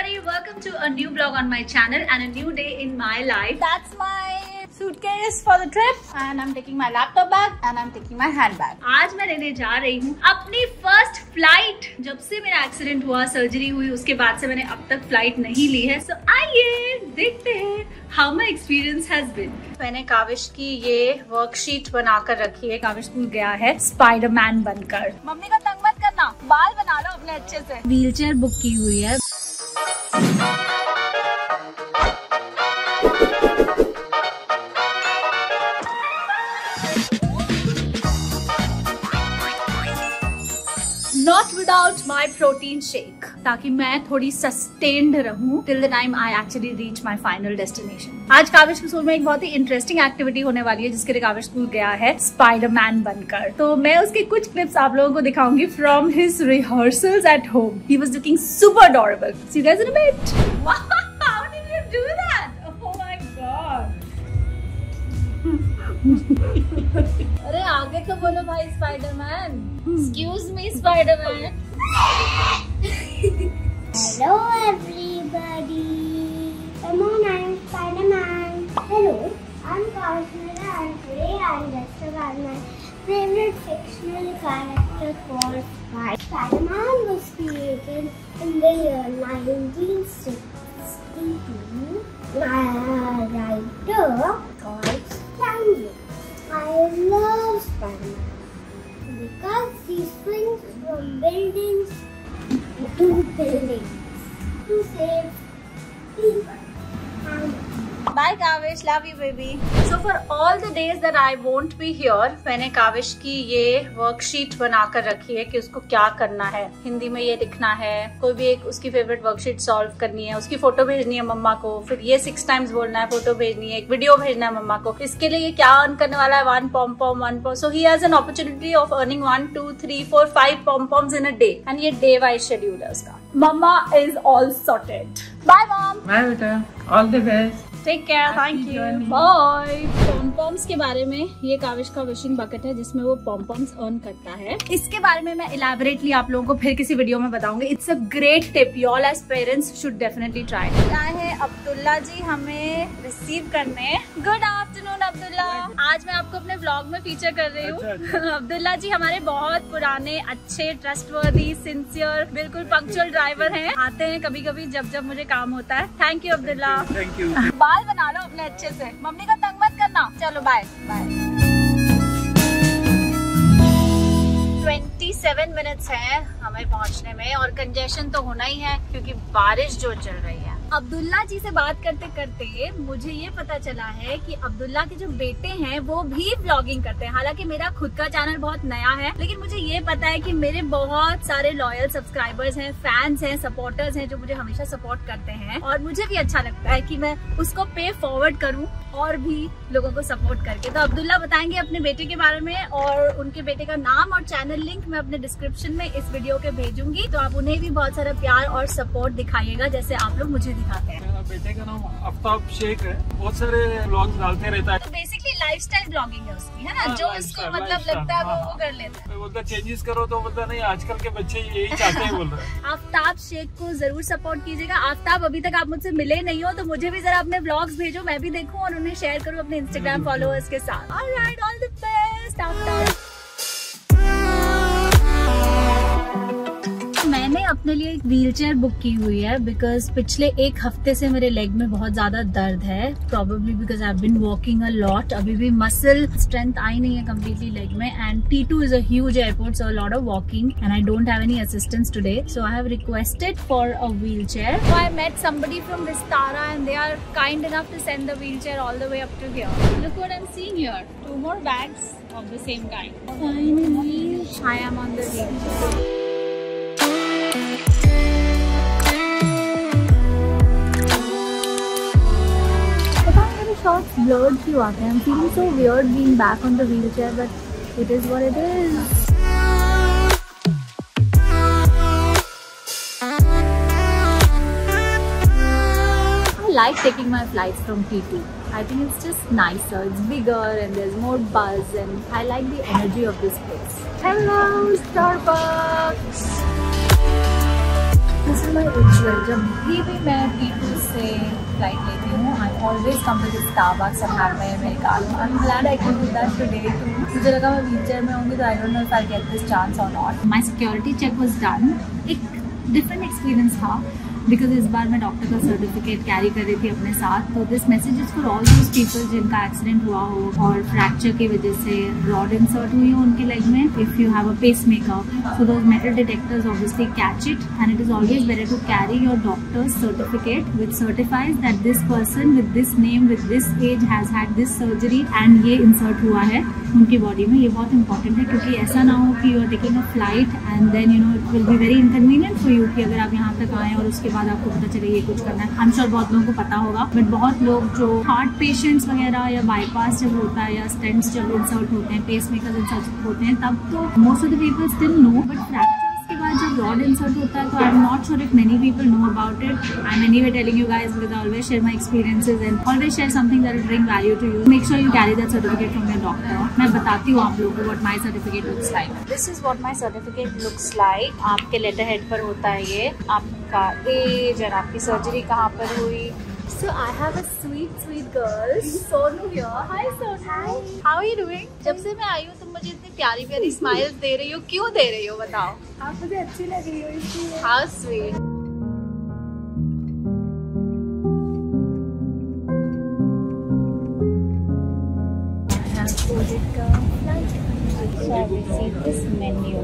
everybody, welcome to a new vlog on my channel and a new day in my life. That's my suitcase for the trip and I'm taking my laptop bag and I'm taking my handbag. आज मैं लेने जा रही हूँ अपनी first flight. जब से मेरा एक्सीडेंट हुआ, सर्जरी हुई, उसके बाद से मैंने अब तक फ्लाइट नहीं ली है। सो आइए देखते हैं how my experience has been. मैंने काविश की ये वर्कशीट बनाकर रखी है। काविश स्कूल गया है स्पाइडरमैन बनकर। मम्मी का तंग मत करना, बाल बना लो अपने अच्छे से। व्हीलचेयर बुक की हुई है। Not without my protein shake, ताकि मैं थोड़ी सस्टेन्ड रहूं till the time I actually reach my final destination. आज काविश के स्कूल में एक बहुत ही इंटरेस्टिंग एक्टिविटी होने वाली है, जिसके लिए काविश स्कूल गया है स्पाइडरमैन बनकर। तो मैं उसके कुछ क्लिप्स आप लोगों को दिखाऊंगी from his rehearsals at home. He was looking super adorable. See you guys in a bit. Wow, how did you do that? Oh my god. अरे आगे तो बोलो भाई Spiderman. Excuse me, Spider-Man. Hello everybody. Come on, I'm Spider-Man. Hello, I'm Kausmira and today I'm dressed up as my favorite fictional character called Spider. Spider-Man was created in the year 1962 by a writer called Stan Lee. I love Spider-Man because he swings from buildings to buildings to save people. Bye Kaavish, love you baby. So for all the days that I won't be here, मैंने काविश की ये worksheet बनाकर रखी है कि उसको क्या करना है। हिंदी में ये लिखना है, कोई भी एक उसकी फेवरेट वर्कशीट सॉल्व करनी है, उसकी फोटो भेजनी है मम्मा को, फिर ये 6 times बोलना है, फोटो भेजनी है, एक वीडियो भेजना है मम्मा को। इसके लिए ये क्या अर्न करने वाला है, 1 pom-pom, 1 pom. So he has an opportunity of earning 1, 2, 3, 4, 5 pom-poms in a day. And ये day wise schedule है उसका। Mama is all sorted. Bye mom. Bye बेटा, all the best. Take care, thank you, bye. Pompoms के बारे में, ये काविश का wishing bucket है जिसमें वो पॉम-पॉम्स अर्न करता है। इसके बारे में मैं इलैबोरेटली आप लोगों को फिर किसी वीडियो में बताऊंगी। It's a great tip, you all as parents should definitely try. आए हैं अब्दुल्ला जी हमें रिसीव करने। Good afternoon Abdullah. आज मैं आपको अपने व्लॉग में फीचर कर रही हूँ। अब्दुल्ला जी हमारे बहुत पुराने, अच्छे, ट्रस्टवर्दी, सिंसियर, बिल्कुल पंक्चुअल ड्राइवर हैं। आते हैं कभी कभी जब मुझे काम होता है। Thank you Abdullah. Thank you. बाल बना लो अपने अच्छे से। मम्मी का तंग मत करना। चलो बाय बाय। 27 मिनट्स हैं हमें पहुंचने में और कंजेशन तो होना ही है क्योंकि बारिश जो चल रही है। अब्दुल्ला जी से बात करते करते मुझे ये पता चला है कि अब्दुल्ला के जो बेटे हैं वो भी व्लॉगिंग करते हैं। हालांकि मेरा खुद का चैनल बहुत नया है, लेकिन मुझे ये पता है कि मेरे बहुत सारे लॉयल सब्सक्राइबर्स हैं, फैंस हैं, सपोर्टर्स हैं जो मुझे हमेशा सपोर्ट करते हैं और मुझे भी अच्छा लगता है कि मैं उसको पे फॉरवर्ड करूँ और भी लोगों को सपोर्ट करके। तो अब्दुल्ला बताएंगे अपने बेटे के बारे में और उनके बेटे का नाम और चैनल लिंक मैं अपने डिस्क्रिप्शन में इस वीडियो के भेजूंगी। तो आप उन्हें भी बहुत सारा प्यार और सपोर्ट दिखाइएगा जैसे आप लोग मुझे दिखाते हैं। मेरा बेटे का नाम आफ्ताब शेख है, बहुत सारे व्लॉग्स डालते रहता है। तो बेसिकली लाइफस्टाइल ब्लॉगिंग है उसकी, है ना? जो उसको मतलब लगता है वो कर लेता है। बोलता चेंजेस करो तो बोलता नहीं, आजकल के बच्चे यही चाहते हैं बोल रहे हैं। आफ्ताब शेख को जरूर सपोर्ट कीजिएगा। आफ्ताब अभी तक आप मुझसे मिले नहीं हो तो मुझे भी जरा अपने व्लॉग्स भेजो, मैं भी देखूं और उन्हें शेयर करूं अपने इंस्टाग्राम फॉलोअर्स के साथ। Alright, all the best Aftab. मैंने अपने लिए एक व्हीलचेयर बुक की हुई है बिकॉज पिछले 1 हफ्ते से मेरे लेग में बहुत ज्यादा दर्द है। Probably because I have been walking a lot. अभी भी मसल स्ट्रेंथ आई नहीं है कम्प्लीटली लेग में and T2 is a huge airport, so a lot of walking and I don't have any assistance today, so I have requested for a wheelchair. So I met somebody from Vistara and they are kind enough to send the wheelchair all the way up to here. Look what I'm seeing here. 2 more bags of the same kind. Finally, I am on the wheelchair. Shots blurred क्यों आते हैं? I'm feeling so weird being back on the wheelchair, but it is what it is. I like taking my flights from T2. I think it's just nicer. It's bigger and there's more buzz, and I like the energy of this place. Hello, Starbucks. This is my ritual. जब भी मैं पीपल से flight लेती हूँ, I always come to Starbucks and have my americano. I am glad I can do that today too. मुझे लगा मैं व्हीलचेयर में होंगी तो I don't know if I get this chance और not. My security check was done. एक different experience था because इस बार मैं डॉक्टर का सर्टिफिकेट कैरी कर रही थी अपने साथ। तो this message is for all those people जिनका एक्सीडेंट हुआ हो और फ्रैक्चर की वजह से रॉड इंसर्ट हुई हो उनके लेग में। If you have a pacemaker, so those metal detectors obviously catch it and it is always better to carry your doctor's certificate which certifies that this person with this name with this age has had this surgery and ये insert हुआ है उनकी body में। ये बहुत important है क्योंकि ऐसा ना हो कि you are taking a flight and then you know it will be very inconvenient for you कि अगर आप यहाँ तक आए और उसके बाद आपको पता चले ये कुछ करना है। आई एम श्योर बहुत लोगों को पता होगा, बट बहुत लोग जो हार्ट पेशेंट्स वगैरह या बाईपास जब होता है या स्टेंट्स जब इंसर्ट होते हैं, पेस मेकर इंसर्ट होते हैं, तब तो most of the people still know, but fractures के बाद जब रॉड इंसर्ट होता है तो I am not sure if many people know about it. I am anyway telling you guys because I always share my experiences and always share something that will bring value to you. Make sure you carry that certificate from your doctor. मैं बताती हूँ आप लोगों को what my certificate looks like. This is what my certificate looks like. आपके letter head पर होता है ये आपका एज और आपकी सर्जरी कहाँ पर हुई। So I have a sweet girl, Sonu here. Hi Sonu. Hi. How are you doing? जब से मैं आई हूँ तुम मुझे इतनी प्यारी प्यारी स्माइल्स दे रही हो, क्यों दे रही हो बताओ? आप मुझे अच्छी लग रही हो इसलिए। How sweet. I have ordered the flight. So I received this menu.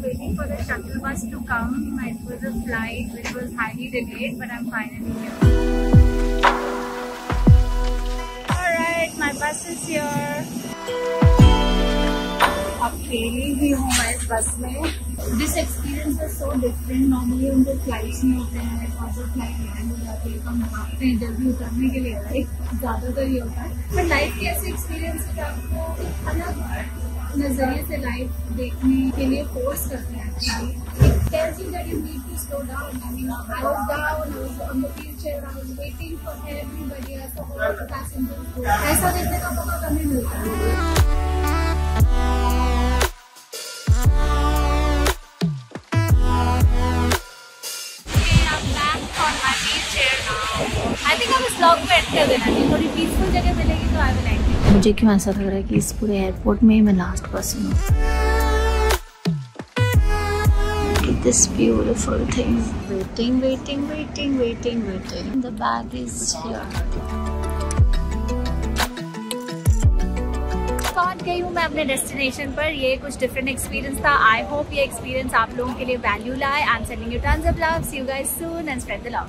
Waiting for the shuttle bus to come. It was a flight which was highly delayed, but I'm finally here. Alright, my bus is here. अकेली ही हूँ मैं इस बस में। This experience is so different. Normally उनके flights नहीं होते हैं और जब फ्लाइट लैंड हो जाती है तो हम भागते हैं जल्दी उतरने के लिए, एक ज़्यादातर ये होता है। पर लाइफ के ऐसे एक्सपीरियंस है आपको अलग नजरिए से लाइफ देखने के लिए फोर्स करते हैं। It tells you that you need to slow down. I mean, I was down, I was on the wheelchair, I was waiting for everybody else, for all the passengers. ऐसा देखने का मौका कभी मिलता है। I think हम इस vlog को एंड कर देना चाहिए। थोड़ी पीसफुल जगह मिलेगी तो आई विल एंड। मुझे क्यों ऐसा लग रहा है कि इस पूरे एयरपोर्ट में मैं लास्ट पर्सन हूँ। This beautiful thing. Waiting. The bag is here. पहुंच गई हूँ मैं अपने डेस्टिनेशन पर। ये कुछ डिफरेंट एक्सपीरियंस था। आई होप ये एक्सपीरियंस आप लोगों के लिए वैल्यू लाए। I am sending you tons of love. See you guys soon and spread the love.